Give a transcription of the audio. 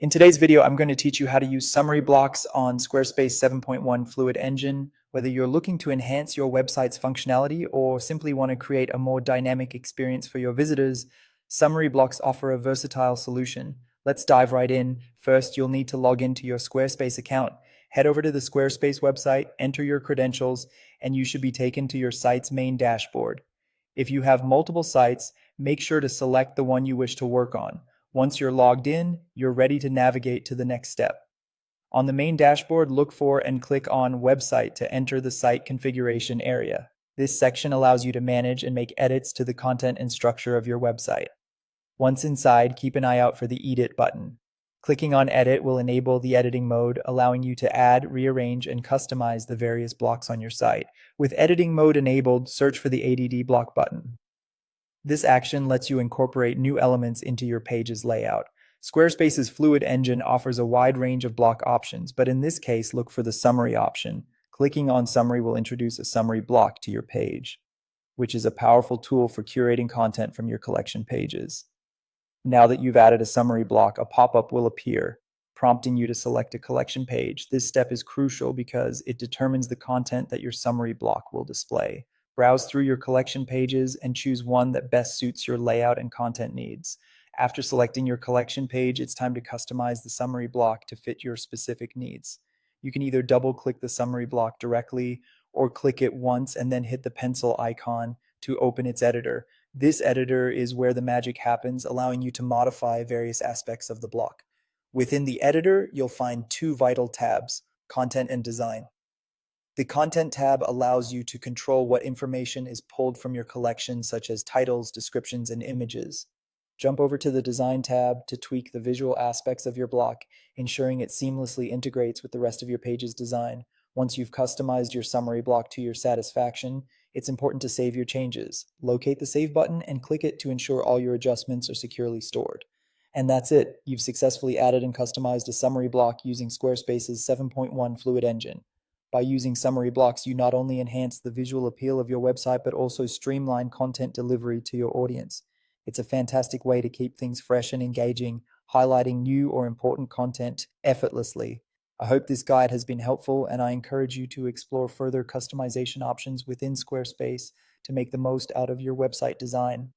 In today's video, I'm going to teach you how to use summary blocks on Squarespace 7.1 Fluid Engine. Whether you're looking to enhance your website's functionality or simply want to create a more dynamic experience for your visitors, summary blocks offer a versatile solution. Let's dive right in. First, you'll need to log into your Squarespace account. Head over to the Squarespace website, enter your credentials, and you should be taken to your site's main dashboard. If you have multiple sites, make sure to select the one you wish to work on. Once you're logged in, you're ready to navigate to the next step. On the main dashboard, look for and click on Website to enter the site configuration area. This section allows you to manage and make edits to the content and structure of your website. Once inside, keep an eye out for the Edit button. Clicking on Edit will enable the editing mode, allowing you to add, rearrange, and customize the various blocks on your site. With editing mode enabled, search for the ADD block button. This action lets you incorporate new elements into your page's layout. Squarespace's Fluid Engine offers a wide range of block options, but in this case, look for the Summary option. Clicking on Summary will introduce a summary block to your page, which is a powerful tool for curating content from your collection pages. Now that you've added a summary block, a pop-up will appear, prompting you to select a collection page. This step is crucial because it determines the content that your summary block will display. Browse through your collection pages and choose one that best suits your layout and content needs. After selecting your collection page, it's time to customize the summary block to fit your specific needs. You can either double-click the summary block directly or click it once and then hit the pencil icon to open its editor. This editor is where the magic happens, allowing you to modify various aspects of the block. Within the editor, you'll find two vital tabs: Content and Design. The Content tab allows you to control what information is pulled from your collection, such as titles, descriptions, and images. Jump over to the Design tab to tweak the visual aspects of your block, ensuring it seamlessly integrates with the rest of your page's design. Once you've customized your summary block to your satisfaction, it's important to save your changes. Locate the Save button and click it to ensure all your adjustments are securely stored. And that's it. You've successfully added and customized a summary block using Squarespace's 7.1 Fluid Engine. By using summary blocks, you not only enhance the visual appeal of your website, but also streamline content delivery to your audience. It's a fantastic way to keep things fresh and engaging, highlighting new or important content effortlessly. I hope this guide has been helpful, and I encourage you to explore further customization options within Squarespace to make the most out of your website design.